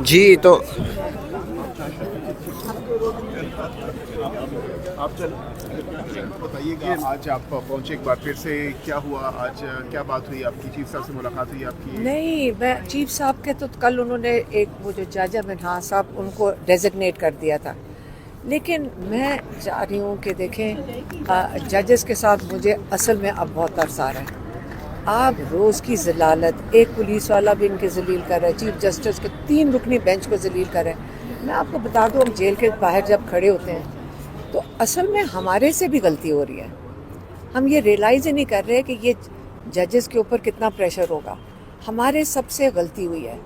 جی تو آپ بتائیے گا، آج آپ پہنچے ایک بار پھر سے، کیا ہوا آج، کیا بات ہوئی آپ کی؟ چیف صاحب سے ملاقات ہوئی آپ کی؟ نہیں، میں چیف صاحب کے تو کل انہوں نے ایک وہ جو جج ہے منہا صاحب ان کو ڈیزگنیٹ کر دیا تھا، لیکن میں چاہ رہی ہوں کہ دیکھیں ججز کے ساتھ مجھے اصل میں اب بہت ترس آ رہا ہے۔ آپ روز کی ذلالت، ایک پولیس والا بھی ان کے ذلیل کر رہا ہے، چیف جسٹس کے 3 رکنی بینچ کو ذلیل کر رہے ہیں۔ میں آپ کو بتا دوں، ہم جیل کے باہر جب کھڑے ہوتے ہیں تو اصل میں ہمارے سے بھی غلطی ہو رہی ہے۔ ہم یہ ریئلائز ہی نہیں کر رہے کہ یہ ججز کے اوپر کتنا پریشر ہوگا۔ ہمارے سب سے غلطی ہوئی ہے،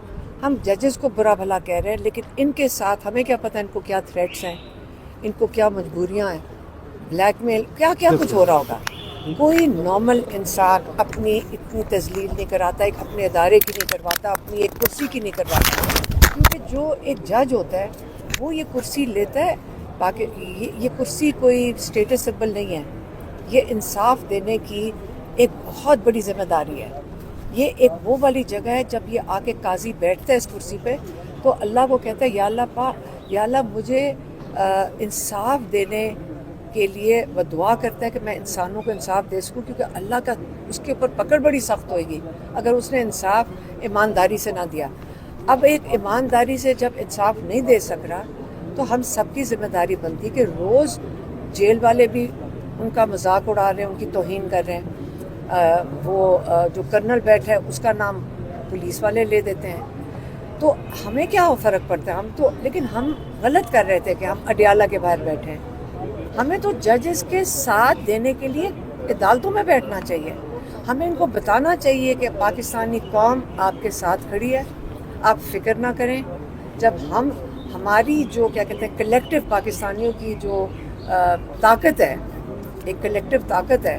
ہم ججز کو برا بھلا کہہ رہے ہیں، لیکن ان کے ساتھ ہمیں کیا پتہ ان کو کیا تھریٹس ہیں، ان کو کیا مجبوریاں ہیں، بلیک میل، کیا کیا کچھ ہو رہا ہوگا۔ کوئی نارمل انسان اپنی اتنی تذلیل نہیں کراتا، ایک اپنے ادارے کی نہیں کرواتا، اپنی ایک کرسی کی نہیں کرواتا، کیونکہ جو ایک جج ہوتا ہے وہ یہ کرسی لیتا ہے، باقی یہ کرسی کوئی اسٹیٹس سمبل نہیں ہے، یہ انصاف دینے کی ایک بہت بڑی ذمہ داری ہے۔ یہ ایک وہ والی جگہ ہے جب یہ آ کے قاضی بیٹھتا ہے اس کرسی پہ تو اللہ کو کہتا ہے یا اللہ مجھے انصاف دینے کے لیے وہ دعا کرتا ہے کہ میں انسانوں کو انصاف دے سکوں، کیونکہ اللہ کا اس کے اوپر پکڑ بڑی سخت ہوئے گی اگر اس نے انصاف ایمانداری سے نہ دیا۔ اب ایک ایمانداری سے جب انصاف نہیں دے سک رہا تو ہم سب کی ذمہ داری بنتی کہ روز جیل والے بھی ان کا مذاق اڑا رہے ہیں، ان کی توہین کر رہے ہیں، وہ جو کرنل بیٹھا ہے اس کا نام پولیس والے لے دیتے ہیں، تو ہمیں کیا فرق پڑتا ہے؟ ہم تو لیکن ہم غلط کر رہے تھے کہ ہم اڈیالہ کے باہر بیٹھے ہیں۔ ہمیں تو ججز کے ساتھ دینے کے لیے عدالتوں میں بیٹھنا چاہیے، ہمیں ان کو بتانا چاہیے کہ پاکستانی قوم آپ کے ساتھ کھڑی ہے، آپ فکر نہ کریں۔ جب ہماری جو کیا کہتے ہیں کلیکٹیو پاکستانیوں کی جو طاقت ہے، ایک کلیکٹیو طاقت ہے،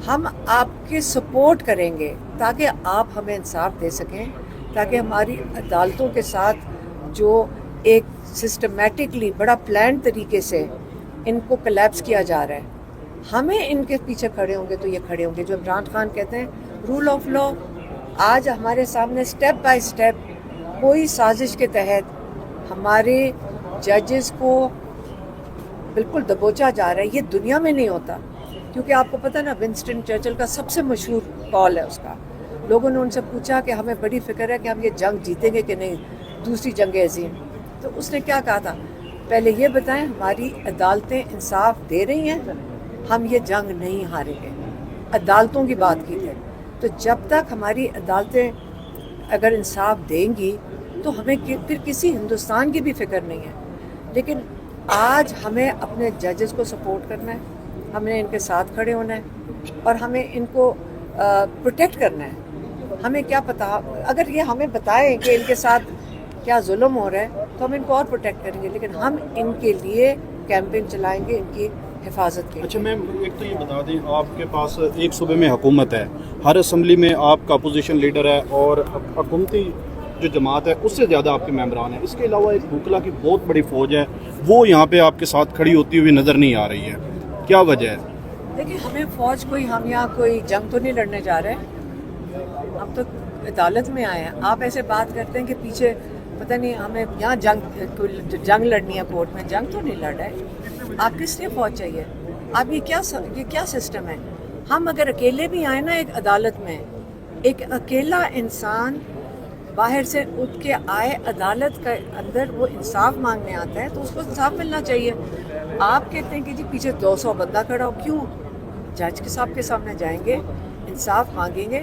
ہم آپ کے سپورٹ کریں گے تاکہ آپ ہمیں انصاف دے سکیں، تاکہ ہماری عدالتوں کے ساتھ جو ایک سسٹمیٹکلی بڑا پلان طریقے سے ان کو کلیپس کیا جا رہا ہے، ہمیں ان کے پیچھے کھڑے ہوں گے تو یہ کھڑے ہوں گے۔ جو عمران خان کہتے ہیں رول آف لا، آج ہمارے سامنے سٹیپ بائی سٹیپ کوئی سازش کے تحت ہمارے ججز کو بالکل دبوچا جا رہا ہے۔ یہ دنیا میں نہیں ہوتا، کیونکہ آپ کو پتہ نا ونسٹن چرچل کا سب سے مشہور کال ہے اس کا، لوگوں نے ان سے پوچھا کہ ہمیں بڑی فکر ہے کہ ہم یہ جنگ جیتیں گے کہ نہیں، دوسری جنگ عظیم، تو اس نے کیا کہا تھا؟ پہلے یہ بتائیں ہماری عدالتیں انصاف دے رہی ہیں، ہم یہ جنگ نہیں ہاریں گے۔ عدالتوں کی بات کی تھی، تو جب تک ہماری عدالتیں اگر انصاف دیں گی تو ہمیں پھر کسی ہندوستان کی بھی فکر نہیں ہے۔ لیکن آج ہمیں اپنے ججز کو سپورٹ کرنا ہے، ہم نے ان کے ساتھ کھڑے ہونا ہے اور ہمیں ان کو پروٹیکٹ کرنا ہے۔ ہمیں کیا پتہ، اگر یہ ہمیں بتائیں کہ ان کے ساتھ کیا ظلم ہو رہا ہے تو ہم ان کو اور پروٹیکٹ کریں گے، لیکن ہم ان کے لیے کیمپین چلائیں گے ان کی حفاظت کے لیے۔ اچھا میم، ایک تو یہ بتا دیں، آپ کے پاس ایک صوبے میں حکومت ہے، ہر اسمبلی میں آپ کا اپوزیشن لیڈر ہے اور حکومتی جو جماعت ہے اس سے زیادہ آپ کے ممبران ہیں، اس کے علاوہ ایک بھوکلا کی بہت بڑی فوج ہے، وہ یہاں پہ آپ کے ساتھ کھڑی ہوتی ہوئی نظر نہیں آ رہی ہے، کیا وجہ ہے؟ دیکھیں ہمیں فوج ہم یہاں کوئی جنگ تو نہیں لڑنے جا رہے ہیں، ہم تو عدالت میں آئے ہیں۔ آپ ایسے بات کرتے ہیں کہ پیچھے پتہ نہیں ہمیں یہاں جنگ لڑنی ہے کورٹ میں، جنگ تو نہیں لڑ رہے۔ آپ کس لیے فوج چاہیے؟ آپ یہ کیا سسٹم ہے؟ ہم اگر اکیلے بھی آئیں نا ایک عدالت میں، ایک اکیلا انسان باہر سے اٹھ کے آئے عدالت کے اندر، وہ انصاف مانگنے آتا ہے تو اس کو انصاف ملنا چاہیے۔ آپ کہتے ہیں کہ جی پیچھے 200 بندہ کھڑا ہو، کیوں؟ جج کے صاحب کے سامنے جائیں گے، انصاف مانگیں گے،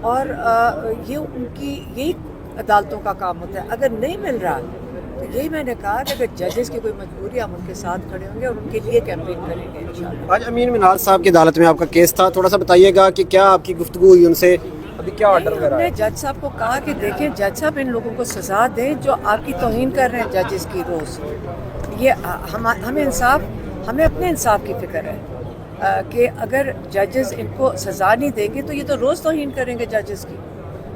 اور یہ ان کی یہی عدالتوں کا کام ہوتا ہے۔ اگر نہیں مل رہا تو یہی میں نے کہا کہ اگر ججز کی کوئی مجبوری ہم ان کے ساتھ کھڑے ہوں گے اور ان کے لیے کیمپین کریں گے انشاءاللہ۔ آج امین منہاج صاحب کی عدالت میں آپ کا کیس تھا، تھوڑا سا بتائیے گا کہ کیا آپ کی گفتگو ہوئی ان سے، ابھی کیا آرڈر ہم وغیرہ نے ہے؟ جج صاحب کو کہا کہ دیکھیں جج صاحب ان لوگوں کو سزا دیں جو آپ کی توہین کر رہے ہیں ججز کی روز۔ یہ ہمیں اپنے انصاف کی فکر ہے کہ اگر ججز ان کو سزا نہیں دیں گے تو یہ تو روز توہین کریں گے ججز کی،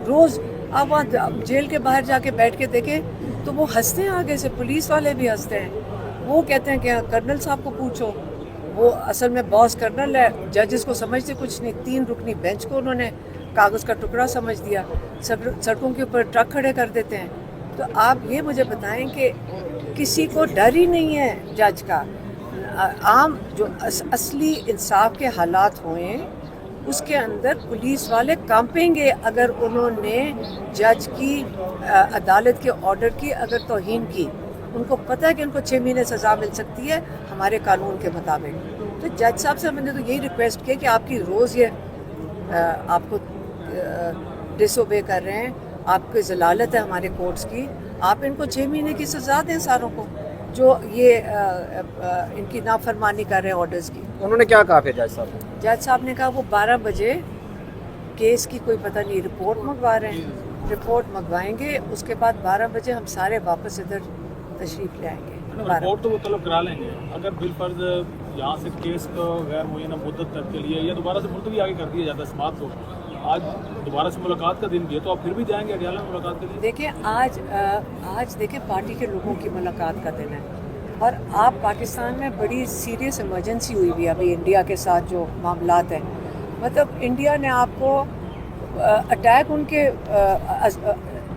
روز۔ آپ وہاں جیل کے باہر جا کے بیٹھ کے دیکھیں تو وہ ہنستے ہیں، آگے سے پولیس والے بھی ہنستے ہیں، وہ کہتے ہیں کہ کرنل صاحب کو پوچھو، وہ اصل میں باس کرنل ہے، ججز کو سمجھتے کچھ نہیں، 3 رکنی بینچ کو انہوں نے کاغذ کا ٹکڑا سمجھ دیا، سڑکوں کے اوپر ٹرک کھڑے کر دیتے ہیں۔ تو آپ یہ مجھے بتائیں کہ کسی کو ڈر ہی نہیں ہے جج کا. عام جو اصلی انصاف کے حالات ہوئے اس کے اندر پولیس والے کانپیں گے اگر انہوں نے جج کی عدالت کے آرڈر کی اگر توہین کی. ان کو پتہ ہے کہ ان کو 6 مہینے سزا مل سکتی ہے ہمارے قانون کے مطابق. تو جج صاحب سے میں نے تو یہی ریکویسٹ کیا کہ آپ کی روز یہ آپ کو ڈس اوبے کر رہے ہیں, آپ کی ضلالت ہے ہمارے کورٹس کی, آپ ان کو 6 مہینے کی سزا دیں ساروں کو جو یہ ان کی نافرمانی کر رہے ہیں آرڈرز کی. انہوں نے کیا کہا پھر جج صاحب؟ جج صاحب نے کہا وہ 12 بجے کیس کی کوئی پتہ نہیں رپورٹ منگوا رہے ہیں, رپورٹ منگوائیں گے, اس کے بعد 12 بجے ہم سارے واپس ادھر تشریف لے آئیں گے. رپورٹ تو وہ طلب کرا لیں گے, اگر بالفرض یہاں سے کیس کو غیر معینہ مدت تک کے لیے یا دوبارہ سے ملتوی آگے کر دیا جاتا ہے سماعت کو, آج دوبارہ سے ملاقات کا دن بھی ہے تو آپ پھر بھی جائیں گے اڈیالہ میں ملاقات کے لیے؟ دیکھیں آج دیکھیں پارٹی کے لوگوں کی ملاقات کا دن ہے, اور آپ پاکستان میں بڑی سیریس ایمرجنسی ہوئی ہوئی ہے ابھی انڈیا کے ساتھ جو معاملات ہیں. مطلب انڈیا نے آپ کو اٹیک ان کے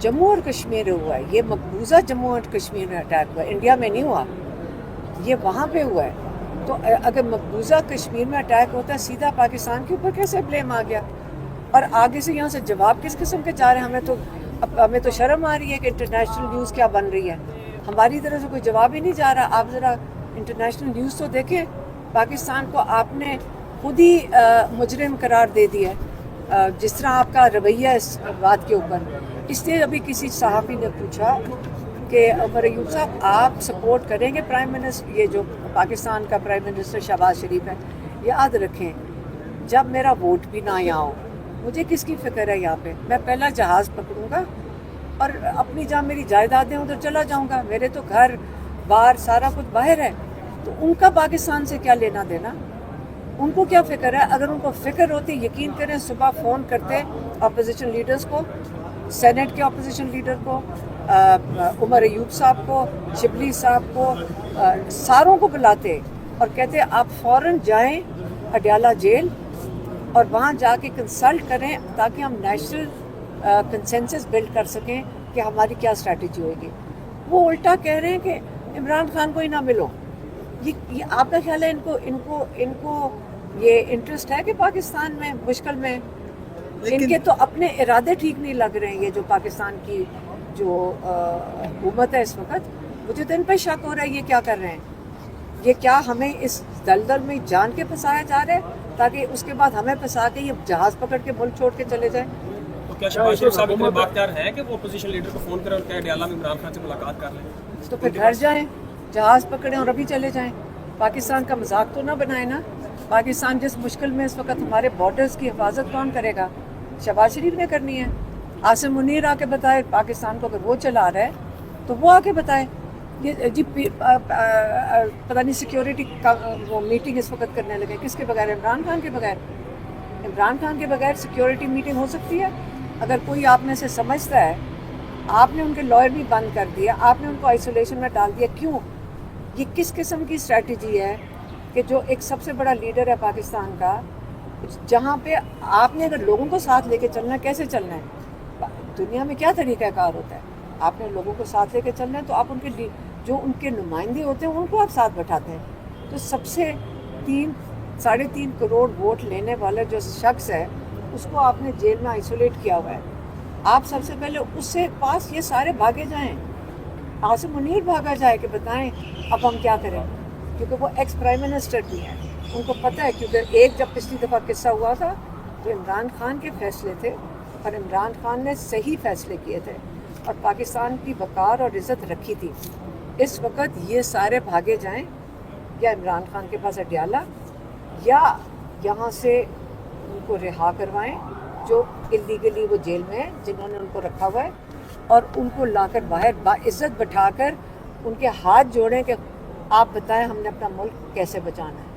جموں اور کشمیر ہوا ہے, یہ مقبوضہ جموں اور کشمیر میں اٹیک ہوا ہے, انڈیا میں نہیں ہوا, یہ وہاں پہ ہوا ہے. تو اگر مقبوضہ کشمیر میں اٹیک ہوتا ہے سیدھا پاکستان کے اوپر کیسے بلیم آ گیا؟ اور آگے سے یہاں سے جواب کس قسم کے جا رہے ہیں؟ ہمیں تو شرم آ رہی ہے کہ انٹرنیشنل نیوز کیا بن رہی ہے, ہماری طرف سے کوئی جواب ہی نہیں جا رہا. آپ ذرا انٹرنیشنل نیوز تو دیکھیں, پاکستان کو آپ نے خود ہی مجرم قرار دے دیا ہے جس طرح آپ کا رویہ اس بات کے اوپر. اس لیے ابھی کسی صحافی نے پوچھا کہ عمر ایوب صاحب آپ سپورٹ کریں گے پرائم منسٹر, یہ جو پاکستان کا پرائم منسٹر شہباز شریف ہے, یاد رکھیں جب میرا ووٹ بھی نہ یہاں ہو مجھے کس کی فکر ہے یہاں پہ, میں پہلا جہاز پکڑوں گا اور اپنی جہاں میری جائیدادیں ادھر چلا جاؤں گا, میرے تو گھر بار سارا کچھ باہر ہے, تو ان کا پاکستان سے کیا لینا دینا, ان کو کیا فکر ہے؟ اگر ان کو فکر ہوتی یقین کریں صبح فون کرتے اپوزیشن لیڈرز کو, سینٹ کے اپوزیشن لیڈر کو, عمر ایوب صاحب کو, شبلی صاحب کو, ساروں کو بلاتے اور کہتے آپ فوراً جائیں اڈیالہ جیل اور وہاں جا کے کنسلٹ کریں تاکہ ہم نیشنل کنسنسس بلڈ کر سکیں کہ ہماری کیا اسٹریٹجی ہوئے گی. وہ الٹا کہہ رہے ہیں کہ عمران خان کو ہی نہ ملو. یہ آپ کا خیال ہے ان کو یہ انٹرسٹ ہے کہ پاکستان میں مشکل میں, ان کے تو اپنے ارادے ٹھیک نہیں لگ رہے ہیں. یہ جو پاکستان کی جو حکومت ہے اس وقت, مجھے تو ان پہ شک ہو رہا ہے یہ کیا کر رہے ہیں, یہ کیا ہمیں اس دلدل میں جان کے پھنسایا جا رہا ہے تاکہ اس کے بعد ہمیں پھنسا کے یہ جہاز پکڑ کے ملک چھوڑ کے چلے جائیں. تو کیا شہباز شریف صاحب اتنے بااختیار ہیں کہ وہ اپوزیشن لیڈر کو فون کریں اور کہیں اڈیالہ میں عمران خان سے ملاقات کر لیں؟ تو پھر گھر جائیں, جہاز پکڑیں اور ابھی چلے جائیں. پاکستان کا مذاق تو نہ بنائے نا. پاکستان جس مشکل میں اس وقت, ہمارے بارڈرز کی حفاظت کون کرے گا؟ شہباز شریف نے کرنی ہے. عاصم منیر آ کے بتائے پاکستان کو, اگر وہ چلا رہا ہے تو وہ آ کے بتائے. یہ جی پتہ نہیں سیکیورٹی کا وہ میٹنگ اس وقت کرنے لگے, کس کے بغیر؟ عمران خان کے بغیر. عمران خان کے بغیر سیکیورٹی میٹنگ ہو سکتی ہے؟ اگر کوئی آپ میں سے سمجھتا ہے, آپ نے ان کے لائر بھی بند کر دیا, آپ نے ان کو آئسولیشن میں ڈال دیا, کیوں؟ یہ کس قسم کی اسٹریٹجی ہے کہ جو ایک سب سے بڑا لیڈر ہے پاکستان کا, جہاں پہ آپ نے اگر لوگوں کو ساتھ لے کے چلنا ہے, کیسے چلنا ہے؟ دنیا میں کیا طریقہ کار ہوتا ہے؟ آپ نے لوگوں کو ساتھ لے کے چلنا ہے تو آپ ان کے جو ان کے نمائندے ہوتے ہیں ان کو آپ ساتھ بٹھاتے ہیں. تو سب سے 3.5 کروڑ ووٹ لینے والا جو شخص ہے اس کو آپ نے جیل میں آئسولیٹ کیا ہوا ہے. آپ سب سے پہلے اس سے پاس یہ سارے بھاگے جائیں, عاصم منیر بھاگا جائے کہ بتائیں اب ہم کیا کریں, کیونکہ وہ ایکس پرائم منسٹر بھی ہیں, ان کو پتہ ہے. کیونکہ جب پچھلی دفعہ قصہ ہوا تھا تو عمران خان کے فیصلے تھے اور عمران خان نے صحیح فیصلے کیے تھے اور پاکستان کی وقار اور عزت رکھی تھی. اس وقت یہ سارے بھاگے جائیں یا عمران خان کے پاس اڈیالہ, یا یہاں سے ان کو رہا کروائیں جو اللیگلی وہ جیل میں ہیں, جنہوں نے ان کو رکھا ہوا ہے, اور ان کو لا کر باہر باعزت بٹھا کر ان کے ہاتھ جوڑیں کہ آپ بتائیں ہم نے اپنا ملک کیسے بچانا ہے.